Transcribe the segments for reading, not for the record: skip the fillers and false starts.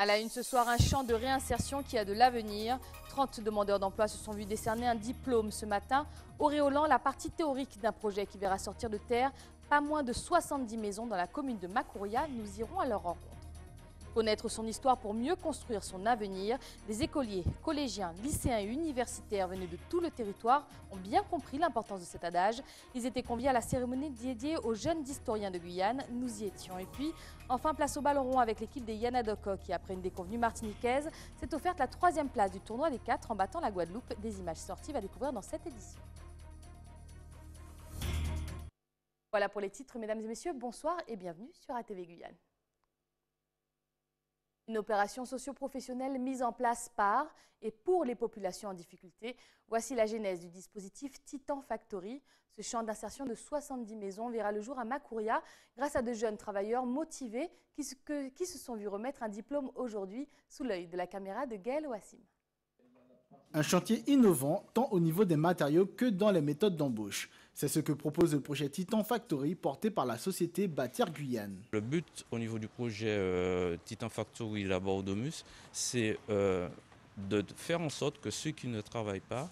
À la une ce soir, un champ de réinsertion qui a de l'avenir. 30 demandeurs d'emploi se sont vus décerner un diplôme ce matin, auréolant la partie théorique d'un projet qui verra sortir de terre pas moins de 70 maisons dans la commune de Makouria. Nous irons à leur rencontre. Connaître son histoire pour mieux construire son avenir, des écoliers, collégiens, lycéens et universitaires venus de tout le territoire ont bien compris l'importance de cet adage. Ils étaient conviés à la cérémonie dédiée aux jeunes d'historiens de Guyane. Nous y étions. Et puis, enfin, place au ballon rond avec l'équipe des Yanadoko qui, après une déconvenue martiniquaise, s'est offerte la 3e place du tournoi des 4 en battant la Guadeloupe. Des images sportives à découvrir dans cette édition. Voilà pour les titres, mesdames et messieurs. Bonsoir et bienvenue sur ATV Guyane. Une opération socio-professionnelle mise en place par et pour les populations en difficulté. Voici la genèse du dispositif Titan Factory. Ce champ d'insertion de 70 maisons verra le jour à Makouria grâce à de jeunes travailleurs motivés qui se sont vus remettre un diplôme aujourd'hui sous l'œil de la caméra de Gaël Ouassim. Un chantier innovant tant au niveau des matériaux que dans les méthodes d'embauche. C'est ce que propose le projet Titan Factory porté par la société Bâtir Guyane. Le but au niveau du projet Titan Factory Labordomus, c'est de faire en sorte que ceux qui ne travaillent pas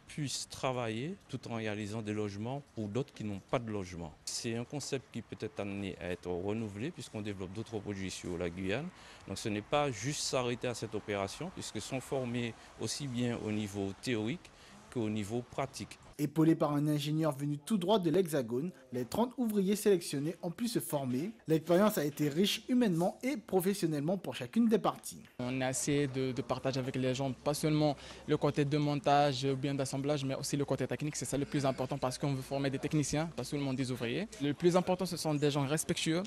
puissent travailler tout en réalisant des logements pour d'autres qui n'ont pas de logement. C'est un concept qui peut être amené à être renouvelé puisqu'on développe d'autres produits sur la Guyane. Donc ce n'est pas juste s'arrêter à cette opération puisque sont formés aussi bien au niveau théorique qu'au niveau pratique. Épaulés par un ingénieur venu tout droit de l'Hexagone, les 30 ouvriers sélectionnés ont pu se former. L'expérience a été riche humainement et professionnellement pour chacune des parties. On a essayé de partager avec les gens, pas seulement le côté de montage ou bien d'assemblage, mais aussi le côté technique. C'est ça le plus important parce qu'on veut former des techniciens, pas seulement des ouvriers. Le plus important, ce sont des gens respectueux,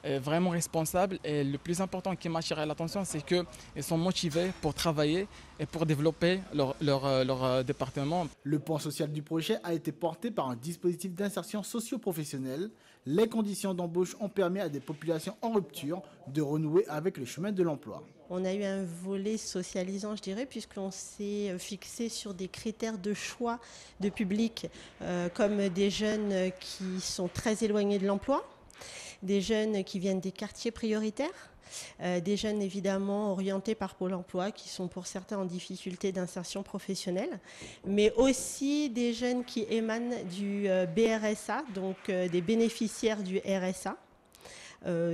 vraiment responsables. Et le plus important qui m'a attiré l'attention, c'est qu'ils sont motivés pour travailler et pour développer leur département. Le point social du projet a été porté par un dispositif d'insertion socio-professionnelle. Les conditions d'embauche ont permis à des populations en rupture de renouer avec le chemin de l'emploi. On a eu un volet socialisant, je dirais, puisqu'on s'est fixé sur des critères de choix de public, comme des jeunes qui sont très éloignés de l'emploi, des jeunes qui viennent des quartiers prioritaires, des jeunes évidemment orientés par Pôle emploi qui sont pour certains en difficulté d'insertion professionnelle, mais aussi des jeunes qui émanent du BRSA, donc des bénéficiaires du RSA.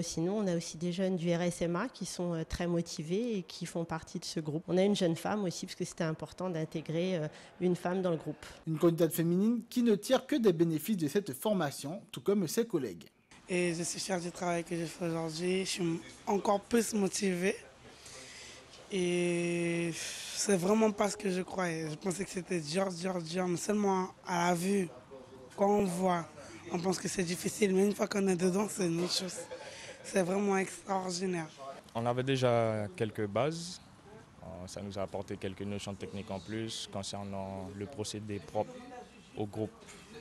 Sinon, on a aussi des jeunes du RSMA qui sont très motivés et qui font partie de ce groupe. On a une jeune femme aussi, parce que c'était important d'intégrer une femme dans le groupe. Une candidate féminine qui ne tire que des bénéfices de cette formation, tout comme ses collègues. Et je suis fière du travail que je fais aujourd'hui. Je suis encore plus motivée. Et c'est vraiment pas ce que je croyais. Je pensais que c'était dur, mais seulement à la vue, quand on voit, on pense que c'est difficile. Mais une fois qu'on est dedans, c'est une autre chose. C'est vraiment extraordinaire. On avait déjà quelques bases. Ça nous a apporté quelques notions techniques en plus concernant le procédé propre au groupe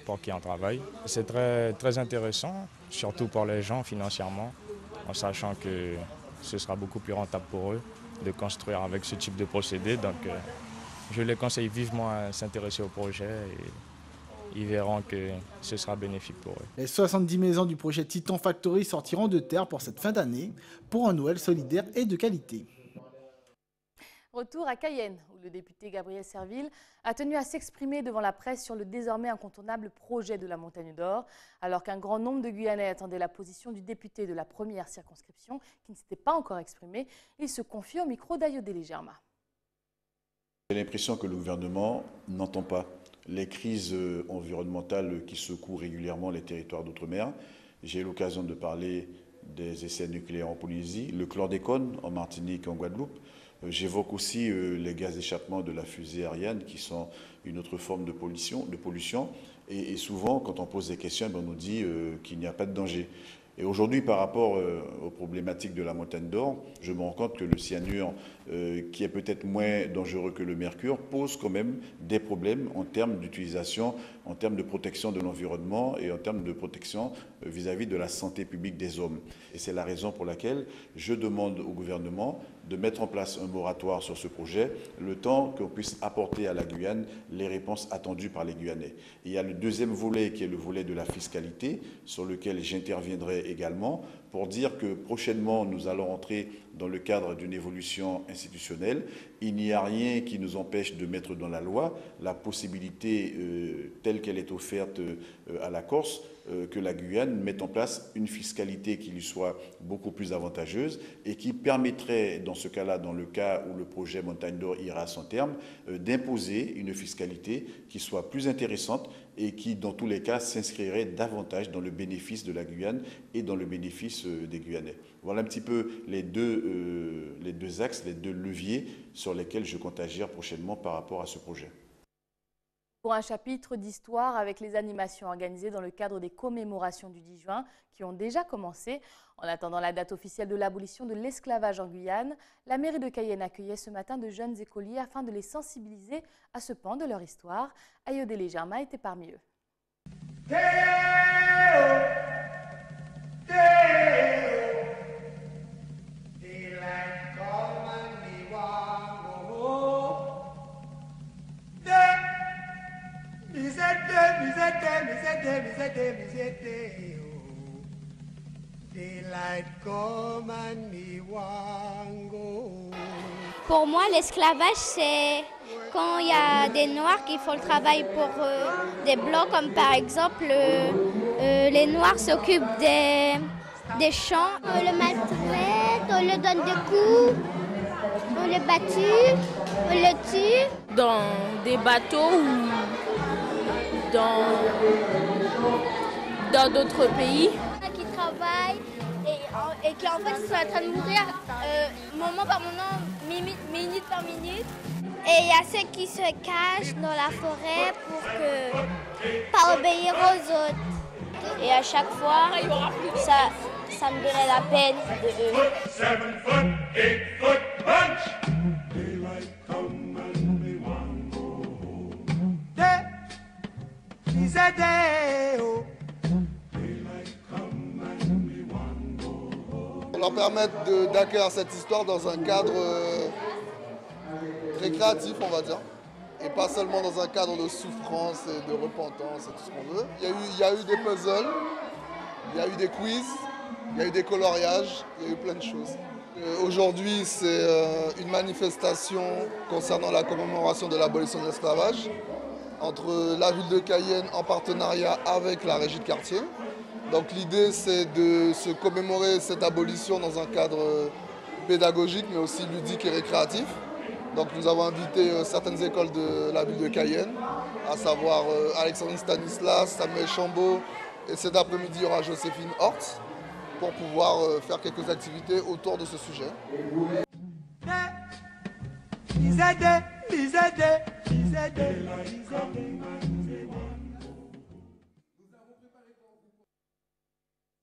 pour qui on travaille. C'est très intéressant, surtout pour les gens financièrement, en sachant que ce sera beaucoup plus rentable pour eux de construire avec ce type de procédé. Donc je les conseille vivement à s'intéresser au projet et ils verront que ce sera bénéfique pour eux. Les 70 maisons du projet Titan Factory sortiront de terre pour cette fin d'année pour un Noël solidaire et de qualité. Retour à Cayenne, où le député Gabriel Serville a tenu à s'exprimer devant la presse sur le désormais incontournable projet de la Montagne d'Or. Alors qu'un grand nombre de Guyanais attendaient la position du député de la première circonscription, qui ne s'était pas encore exprimé, il se confie au micro d'Ayodele Germa. J'ai l'impression que le gouvernement n'entend pas les crises environnementales qui secouent régulièrement les territoires d'outre-mer. J'ai eu l'occasion de parler des essais nucléaires en Polynésie, le chlordécone en Martinique et en Guadeloupe. J'évoque aussi les gaz d'échappement de la fusée Ariane qui sont une autre forme de pollution. Et souvent, quand on pose des questions, on nous dit qu'il n'y a pas de danger. Et aujourd'hui, par rapport aux problématiques de la Montagne d'Or, je me rends compte que le cyanure, qui est peut-être moins dangereux que le mercure, pose quand même des problèmes en termes d'utilisation, en termes de protection de l'environnement et en termes de protection vis-à-vis de la santé publique des hommes. Et c'est la raison pour laquelle je demande au gouvernement de mettre en place un moratoire sur ce projet, le temps qu'on puisse apporter à la Guyane les réponses attendues par les Guyanais. Et il y a le deuxième volet qui est le volet de la fiscalité, sur lequel j'interviendrai également pour dire que prochainement, nous allons entrer dans le cadre d'une évolution institutionnelle. Il n'y a rien qui nous empêche de mettre dans la loi la possibilité, telle qu'elle est offerte à la Corse, que la Guyane mette en place une fiscalité qui lui soit beaucoup plus avantageuse et qui permettrait, dans ce cas-là, dans le cas où le projet Montagne d'Or ira à son terme, d'imposer une fiscalité qui soit plus intéressante et qui, dans tous les cas, s'inscrirait davantage dans le bénéfice de la Guyane et dans le bénéfice des Guyanais. Voilà un petit peu les deux axes, les deux leviers sur lesquels je compte agir prochainement par rapport à ce projet. Pour un chapitre d'histoire avec les animations organisées dans le cadre des commémorations du 10 juin qui ont déjà commencé. En attendant la date officielle de l'abolition de l'esclavage en Guyane, la mairie de Cayenne accueillait ce matin de jeunes écoliers afin de les sensibiliser à ce pan de leur histoire. Ayodele Germain était parmi eux. Pour moi, l'esclavage, c'est quand il y a des Noirs qui font le travail pour des Blancs, comme par exemple les Noirs s'occupent des champs. On le maltraite, on le donne des coups, on le battu, on le tue. Dans des bateaux ou dans d'autres pays. Qui travaillent et qui en fait sont en train de mourir moment par moment, minute par minute. Et il y a ceux qui se cachent dans la forêt pour pas obéir aux autres. Et à chaque fois, ça me donnait la peine de eux. On leur permettre d'accueillir cette histoire dans un cadre récréatif, on va dire, et pas seulement dans un cadre de souffrance et de repentance et tout ce qu'on veut. Il y a eu des puzzles, il y a eu des quiz, il y a eu des coloriages, il y a eu plein de choses. Aujourd'hui, c'est une manifestation concernant la commémoration de l'abolition de l'esclavage entre la ville de Cayenne en partenariat avec la régie de quartier. Donc l'idée, c'est de se commémorer cette abolition dans un cadre pédagogique, mais aussi ludique et récréatif. Donc nous avons invité certaines écoles de la ville de Cayenne, à savoir Alexandrine Stanislas, Samuel Chambaud, et cet après-midi, il y aura Joséphine Hort, pour pouvoir faire quelques activités autour de ce sujet.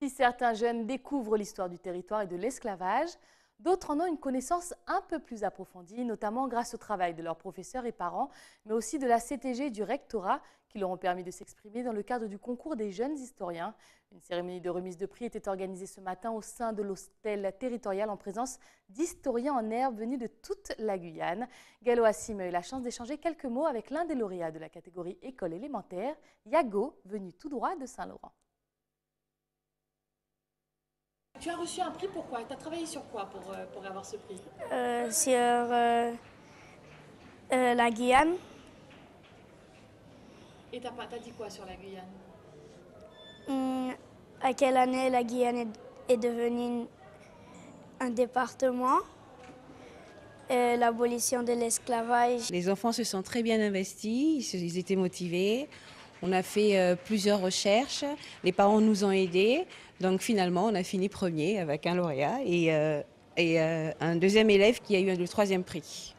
Si certains jeunes découvrent l'histoire du territoire et de l'esclavage, d'autres en ont une connaissance un peu plus approfondie, notamment grâce au travail de leurs professeurs et parents, mais aussi de la CTG et du rectorat qui leur ont permis de s'exprimer dans le cadre du concours des jeunes historiens. Une cérémonie de remise de prix était organisée ce matin au sein de l'hôtel territorial en présence d'historiens en herbe venus de toute la Guyane. Gallo Assim a eu la chance d'échanger quelques mots avec l'un des lauréats de la catégorie école élémentaire, Yago, venu tout droit de Saint-Laurent. Tu as reçu un prix, pourquoi? Tu as travaillé sur quoi pour avoir ce prix? Sur la Guyane. Et t'as dit quoi sur la Guyane? À quelle année la Guyane est devenue un département? L'abolition de l'esclavage. Les enfants se sont très bien investis, ils étaient motivés. On a fait plusieurs recherches, les parents nous ont aidés. Donc finalement, on a fini premier avec un lauréat et un deuxième élève qui a eu le troisième prix.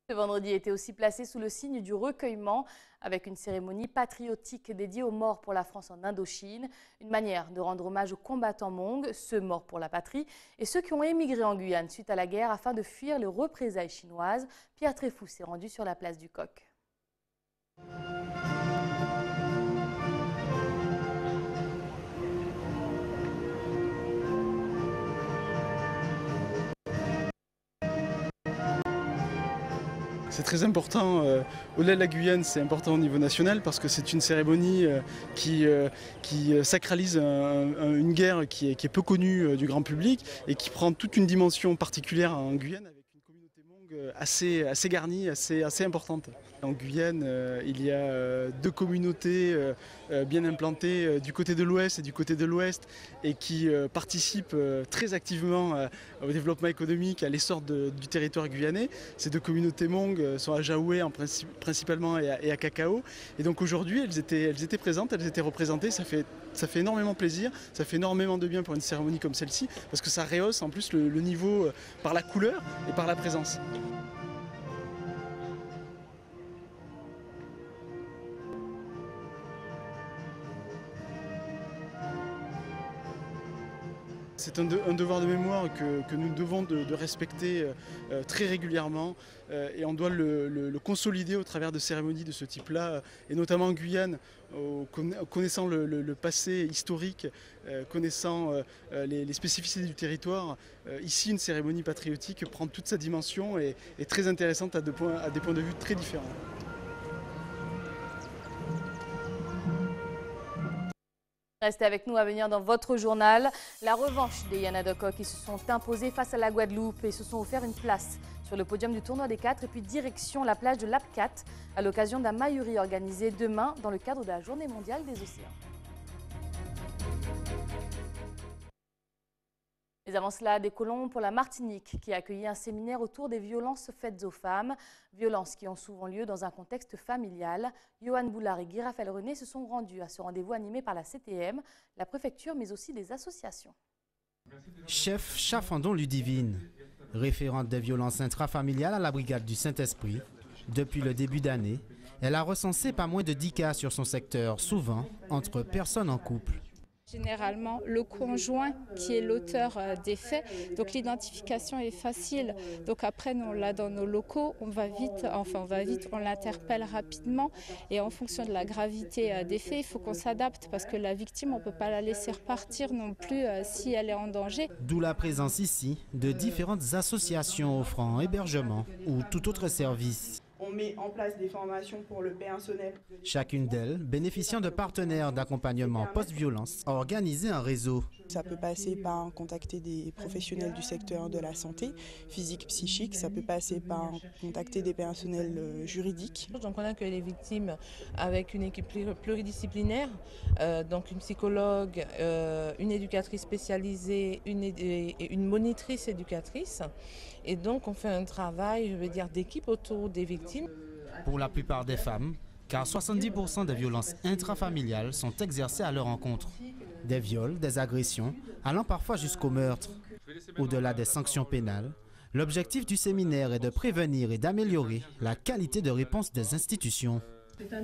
Ce vendredi était aussi placé sous le signe du recueillement avec une cérémonie patriotique dédiée aux morts pour la France en Indochine. Une manière de rendre hommage aux combattants Hmong, ceux morts pour la patrie, et ceux qui ont émigré en Guyane suite à la guerre afin de fuir les représailles chinoises. Pierre Tréfou s'est rendu sur la place du Coq. C'est très important, au-delà de la Guyane, c'est important au niveau national parce que c'est une cérémonie qui sacralise une guerre qui est peu connue du grand public et qui prend toute une dimension particulière en Guyane avec une communauté Hmong assez garnie, assez importante. En Guyane, il y a deux communautés bien implantées du côté de l'ouest et du côté de l'ouest et qui participent très activement au développement économique, à l'essor du territoire guyanais. Ces deux communautés Hmong sont à Jaoué principalement et à Cacao. Et donc aujourd'hui, elles étaient présentes, elles étaient représentées. Ça fait énormément plaisir, ça fait énormément de bien pour une cérémonie comme celle-ci parce que ça rehausse en plus le niveau par la couleur et par la présence. C'est un devoir de mémoire que nous devons de respecter très régulièrement et on doit le consolider au travers de cérémonies de ce type-là, et notamment en Guyane, connaissant le passé historique, connaissant les spécificités du territoire. Ici, une cérémonie patriotique prend toute sa dimension et est très intéressante à des points de vue très différents. Restez avec nous à venir dans votre journal. La revanche des Yanadoko qui se sont imposés face à la Guadeloupe et se sont offert une place sur le podium du tournoi des 4 et puis direction la plage de l'Apcat à l'occasion d'un Mayuri organisé demain dans le cadre de la Journée mondiale des océans. Mais avant cela, des colons pour la Martinique qui a accueilli un séminaire autour des violences faites aux femmes, violences qui ont souvent lieu dans un contexte familial. Johan Boulard et Guy Raphaël René se sont rendus à ce rendez-vous animé par la CTM, la préfecture mais aussi des associations. Chef Chafandon Ludivine, référente des violences intrafamiliales à la brigade du Saint-Esprit, depuis le début d'année, elle a recensé pas moins de 10 cas sur son secteur, souvent entre personnes en couple. Généralement, le conjoint qui est l'auteur des faits, donc l'identification est facile. Donc après, nous, on l'a dans nos locaux, on l'interpelle rapidement et en fonction de la gravité des faits, il faut qu'on s'adapte parce que la victime, on ne peut pas la laisser repartir non plus si elle est en danger. D'où la présence ici de différentes associations offrant hébergement ou tout autre service. On met en place des formations pour le personnel. Chacune d'elles bénéficiant de partenaires d'accompagnement post-violence a organisé un réseau. Ça peut passer par contacter des professionnels du secteur de la santé, physique, psychique. Ça peut passer par contacter des personnels juridiques. Donc on accueille les victimes avec une équipe pluridisciplinaire, donc une psychologue, une éducatrice spécialisée, une monitrice éducatrice. Et donc on fait un travail, je veux dire, d'équipe autour des victimes. Pour la plupart des femmes, car 70% des violences intrafamiliales sont exercées à leur encontre. Des viols, des agressions, allant parfois jusqu'au meurtre. Au-delà des sanctions pénales, l'objectif du séminaire est de prévenir et d'améliorer la qualité de réponse des institutions.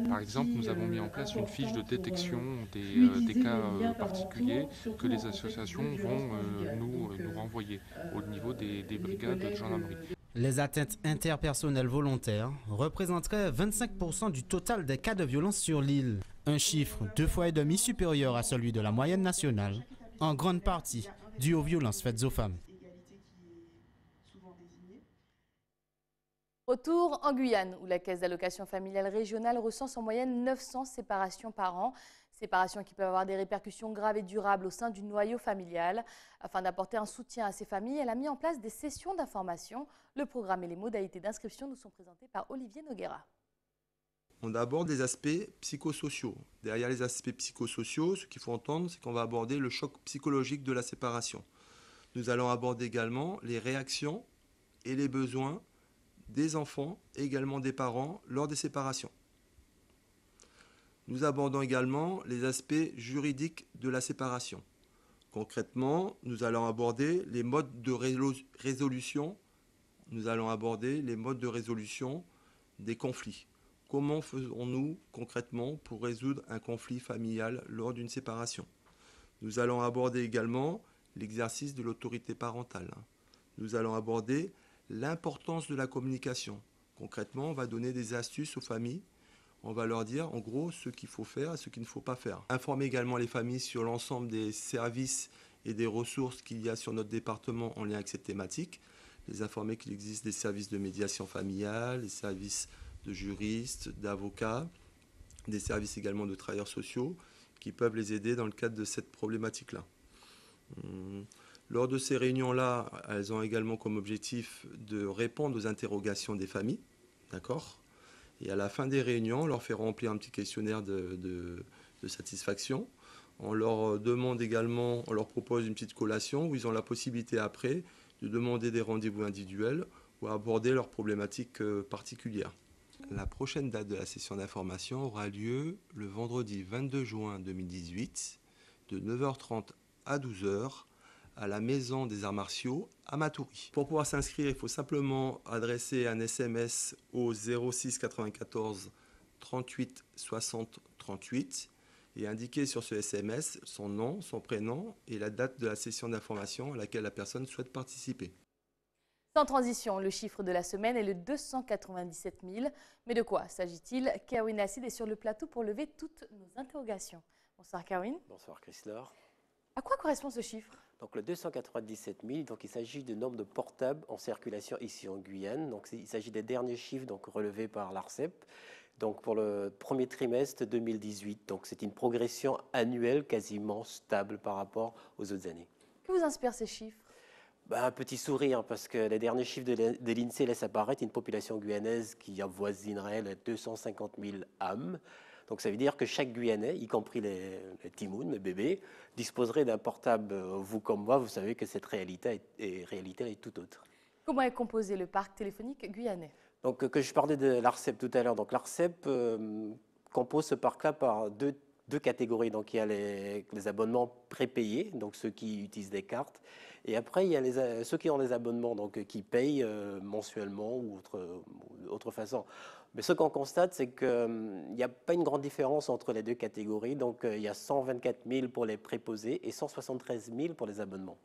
Par exemple, nous avons mis en place une fiche de détection des cas particuliers que les associations vont nous renvoyer au niveau des brigades de gendarmerie. Les atteintes interpersonnelles volontaires représenteraient 25% du total des cas de violence sur l'île. Un chiffre 2,5 fois supérieur à celui de la moyenne nationale, en grande partie dû aux violences faites aux femmes. Retour en Guyane, où la Caisse d'allocation familiale régionale recense en moyenne 900 séparations par an. Séparations qui peuvent avoir des répercussions graves et durables au sein du noyau familial. Afin d'apporter un soutien à ces familles, elle a mis en place des sessions d'information. Le programme et les modalités d'inscription nous sont présentés par Olivier Noguera. On aborde les aspects psychosociaux. Derrière les aspects psychosociaux, ce qu'il faut entendre, c'est qu'on va aborder le choc psychologique de la séparation. Nous allons aborder également les réactions et les besoins des enfants et également des parents lors des séparations. Nous abordons également les aspects juridiques de la séparation. Concrètement, nous allons aborder les modes de résolution. Nous allons aborder les modes de résolution des conflits. Comment faisons-nous concrètement pour résoudre un conflit familial lors d'une séparation? Nous allons aborder également l'exercice de l'autorité parentale. Nous allons aborder l'importance de la communication. Concrètement, on va donner des astuces aux familles. On va leur dire en gros ce qu'il faut faire et ce qu'il ne faut pas faire. Informer également les familles sur l'ensemble des services et des ressources qu'il y a sur notre département en lien avec cette thématique. les informer qu'il existe des services de médiation familiale, des services de juristes, d'avocats, des services également de travailleurs sociaux qui peuvent les aider dans le cadre de cette problématique-là. Lors de ces réunions-là, elles ont également comme objectif de répondre aux interrogations des familles, d'accord ? Et à la fin des réunions, on leur fait remplir un petit questionnaire de satisfaction. On leur demande également, on leur propose une petite collation où ils ont la possibilité après de demander des rendez-vous individuels ou aborder leurs problématiques particulières. La prochaine date de la session d'information aura lieu le vendredi 22 juin 2018 de 9h30 à 12h à la Maison des Arts Martiaux à Matoury. Pour pouvoir s'inscrire, il faut simplement adresser un SMS au 06 94 38 60 38 et indiquer sur ce SMS son nom, son prénom et la date de la session d'information à laquelle la personne souhaite participer. Sans transition, le chiffre de la semaine est le 297 000. Mais de quoi s'agit-il? Kerwin Acid est sur le plateau pour lever toutes nos interrogations. Bonsoir Kerwin. Bonsoir Chrysler. À quoi correspond ce chiffre? Donc le 297 000, donc il s'agit du nombre de portables en circulation ici en Guyane. Donc il s'agit des derniers chiffres donc, relevés par l'ARCEP. Donc pour le premier trimestre 2018, donc c'est une progression annuelle quasiment stable par rapport aux autres années. Que vous inspirent ces chiffres? Un petit sourire parce que les derniers chiffres de l'INSEE laissent apparaître une population guyanaise qui avoisinerait les 250 000 âmes. Donc ça veut dire que chaque Guyanais, y compris les timouns, les bébés, disposerait d'un portable. Vous comme moi, vous savez que cette réalité est tout autre. Comment est composé le parc téléphonique guyanais? Donc que je parlais de l'ARCEP tout à l'heure. Donc l'ARCEP compose ce parc-là par deux catégories. Donc il y a les abonnements prépayés, donc ceux qui utilisent des cartes. Et après, il y a ceux qui ont des abonnements, donc qui payent mensuellement ou autre façon. Mais ce qu'on constate, c'est qu'il n'y a pas une grande différence entre les deux catégories. Donc il y a 124 000 pour les préposés et 173 000 pour les abonnements.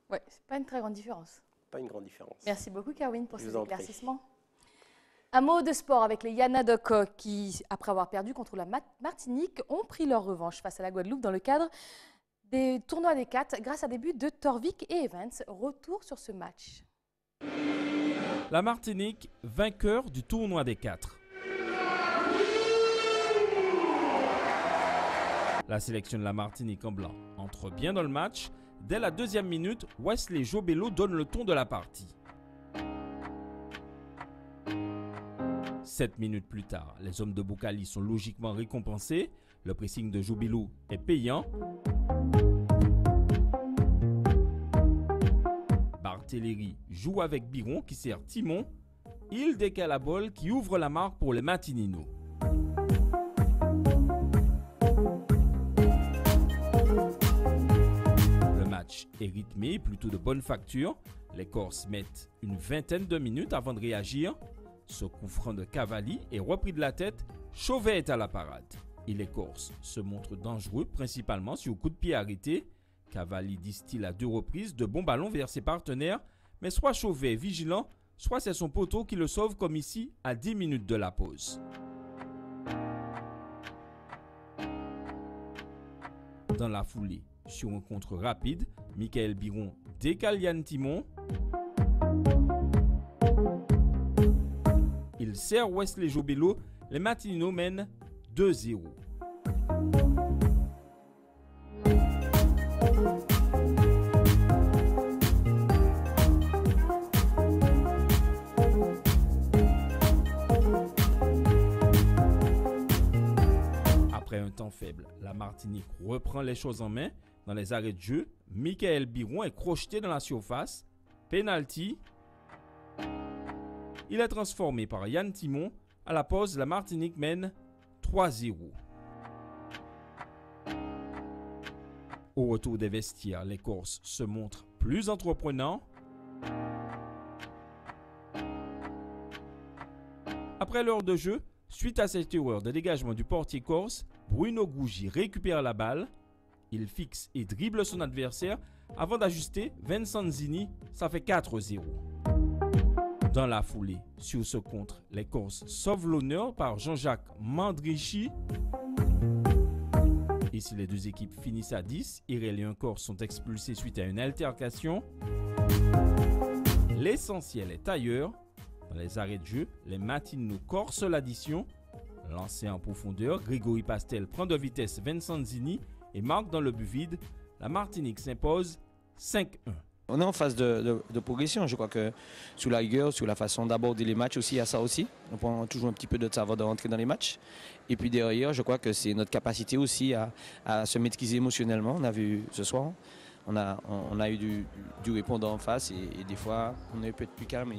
Oui, c'est pas une très grande différence. Pas une grande différence. Merci beaucoup, Kerwin, pour ces éclaircissements. Un mot de sport avec les Yanadok qui, après avoir perdu contre la Martinique, ont pris leur revanche face à la Guadeloupe dans le cadre des tournois des 4 grâce à des buts de Torvik et Evans. Retour sur ce match. La Martinique, vainqueur du tournoi des 4. La sélection de la Martinique en blanc entre bien dans le match. Dès la deuxième minute, Wesley Jobello donne le ton de la partie. 7 minutes plus tard, les hommes de Boukali sont logiquement récompensés. Le pressing de Jobello est payant. Barthéléry joue avec Biron qui sert Timon. Il décale la balle qui ouvre la marque pour les Matinino. Le match est rythmé, plutôt de bonne facture. Les Corses mettent une vingtaine de minutes avant de réagir. Ce coup franc de Cavalli est repris de la tête. Chauvet est à la parade. Et les Corses se montrent dangereux, principalement sur coup de pied arrêté. Cavalli distille à 2 reprises de bons ballons vers ses partenaires, mais soit Chauvet est vigilant, soit c'est son poteau qui le sauve comme ici à 10 minutes de la pause. Dans la foulée, sur un contre rapide, Michael Biron décale Yann Timon. Il sert Wesley Jobello. Les Martininos mènent 2-0. Après un temps faible, la Martinique reprend les choses en main. Dans les arrêts de jeu, Michael Biron est crocheté dans la surface. Penalty. Il est transformé par Yann Timon. À la pause, la Martinique mène 3-0. Au retour des vestiaires, les Corses se montrent plus entreprenants. Après l'heure de jeu, suite à cette erreur de dégagement du portier corse, Bruno Gougy récupère la balle. Il fixe et dribble son adversaire avant d'ajuster Vincent Zini. Ça fait 4-0. Dans la foulée, sur ce contre, les Corses sauvent l'honneur par Jean-Jacques Mandrichi. Et si les deux équipes finissent à 10, Irel et un Corse sont expulsés suite à une altercation. L'essentiel est ailleurs. Dans les arrêts de jeu, les Martinois corsent l'addition. Lancé en profondeur, Grégory Pastel prend de vitesse Vincent Zini et marque dans le but vide. La Martinique s'impose 5-1. On est en phase de progression. Je crois que sur la rigueur, sur la façon d'aborder les matchs aussi, il y a ça aussi. On prend toujours un petit peu de temps avant de rentrer dans les matchs. Et puis derrière, je crois que c'est notre capacité aussi à se maîtriser émotionnellement. On a vu ce soir, on a eu du répondant en face et des fois, on est peut-être plus calme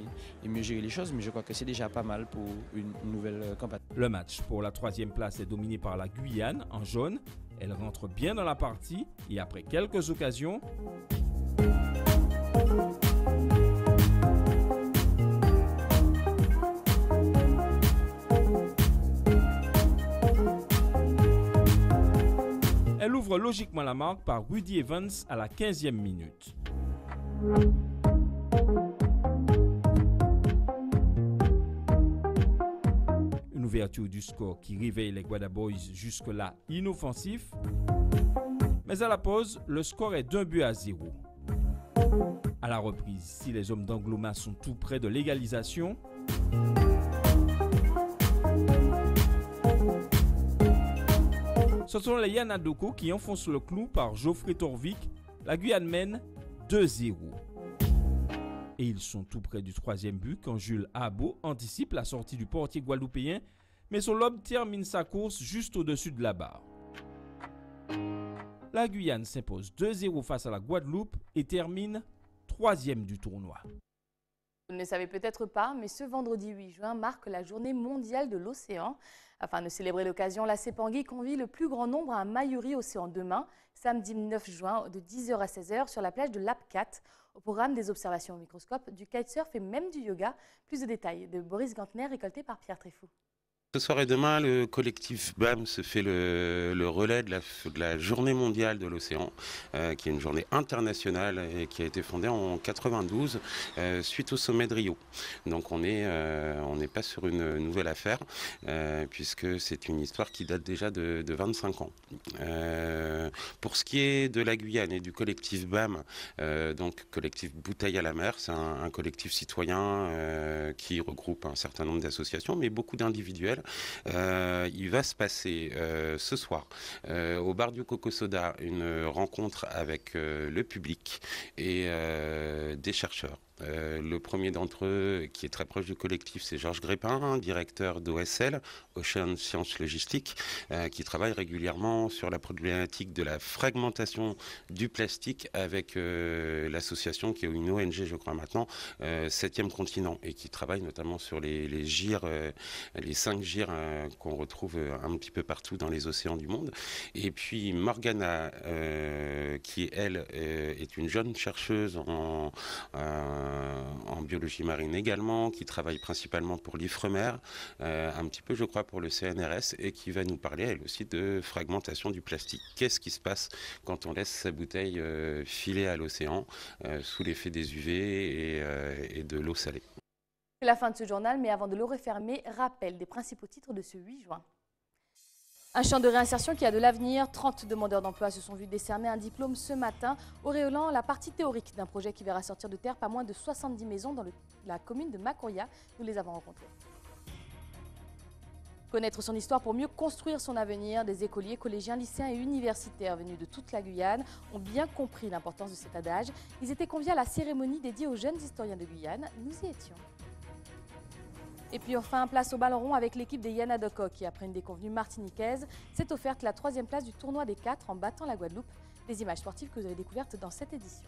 et mieux gérer les choses. Mais je crois que c'est déjà pas mal pour une nouvelle campagne. Le match pour la 3e place est dominé par la Guyane en jaune. Elle rentre bien dans la partie et après quelques occasions... Elle ouvre logiquement la marque par Rudy Evans à la 15e minute. Une ouverture du score qui réveille les Guada Boys jusque-là inoffensifs. Mais à la pause, le score est d'1-0. À la reprise, si les hommes d'Angloma sont tout près de l'égalisation, ce sont les Yanadoko qui enfoncent le clou par Geoffrey Torvik. La Guyane mène 2-0. Et ils sont tout près du 3e but quand Jules Abo anticipe la sortie du portier guadeloupéen, mais son lobe termine sa course juste au-dessus de la barre. La Guyane s'impose 2-0 face à la Guadeloupe et termine 3e du tournoi. Vous ne le savez peut-être pas, mais ce vendredi 8 juin marque la journée mondiale de l'océan. Afin de célébrer l'occasion, la CEPANGUI convie le plus grand nombre à un Mayuri Océan demain, samedi 9 juin, de 10h à 16h sur la plage de l'Apcat. Au programme des observations au microscope, du kitesurf et même du yoga. Plus de détails de Boris Gantner, récolté par Pierre Tréfou. Ce soir et demain, le collectif BAM se fait le relais de la journée mondiale de l'océan, qui est une journée internationale et qui a été fondée en 92 suite au sommet de Rio. Donc on n'est pas sur une nouvelle affaire, puisque c'est une histoire qui date déjà de 25 ans. Pour ce qui est de la Guyane et du collectif BAM, donc collectif Bouteille à la mer, c'est un collectif citoyen qui regroupe un certain nombre d'associations, mais beaucoup d'individuels. Il va se passer ce soir au bar du Coco Soda une rencontre avec le public et des chercheurs. Le premier d'entre eux, qui est très proche du collectif, c'est Georges Grépin, directeur d'OSL, Ocean Science Logistique, qui travaille régulièrement sur la problématique de la fragmentation du plastique avec l'association qui est une ONG, je crois maintenant, 7e continent, et qui travaille notamment sur les gyres, les 5 gyres qu'on retrouve un petit peu partout dans les océans du monde. Et puis Morgana, qui elle est une jeune chercheuse en biologie marine également, qui travaille principalement pour l'IFREMER, un petit peu je crois pour le CNRS, et qui va nous parler elle aussi de fragmentation du plastique. Qu'est-ce qui se passe quand on laisse sa bouteille filer à l'océan sous l'effet des UV et de l'eau salée. C'est la fin de ce journal, mais avant de le refermer, rappel des principaux titres de ce 8 juin. Un champ de réinsertion qui a de l'avenir. 30 demandeurs d'emploi se sont vus décerner un diplôme ce matin, auréolant la partie théorique d'un projet qui verra sortir de terre pas moins de 70 maisons dans la commune de Macoria. Nous les avons rencontrés. Connaître son histoire pour mieux construire son avenir, des écoliers, collégiens, lycéens et universitaires venus de toute la Guyane ont bien compris l'importance de cet adage. Ils étaient conviés à la cérémonie dédiée aux jeunes historiens de Guyane. Nous y étions. Et puis enfin, place au ballon rond avec l'équipe des Yanadoko qui, après une déconvenue martiniquaise, s'est offerte la 3e place du tournoi des 4 en battant la Guadeloupe. Des images sportives que vous avez découvertes dans cette édition.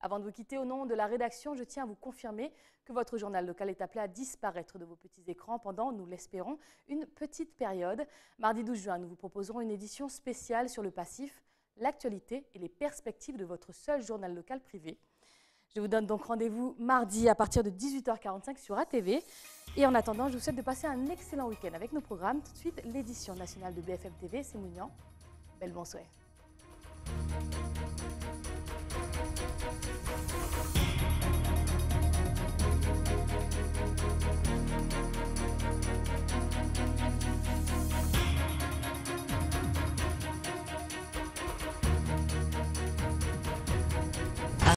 Avant de vous quitter, au nom de la rédaction, je tiens à vous confirmer que votre journal local est appelé à disparaître de vos petits écrans pendant, nous l'espérons, une petite période. Mardi 12 juin, nous vous proposerons une édition spéciale sur le passif, l'actualité et les perspectives de votre seul journal local privé. Je vous donne donc rendez-vous mardi à partir de 18h45 sur ATV. Et en attendant, je vous souhaite de passer un excellent week-end avec nos programmes. Tout de suite, l'édition nationale de BFM TV, c'est Mounian. Belle bonne soirée.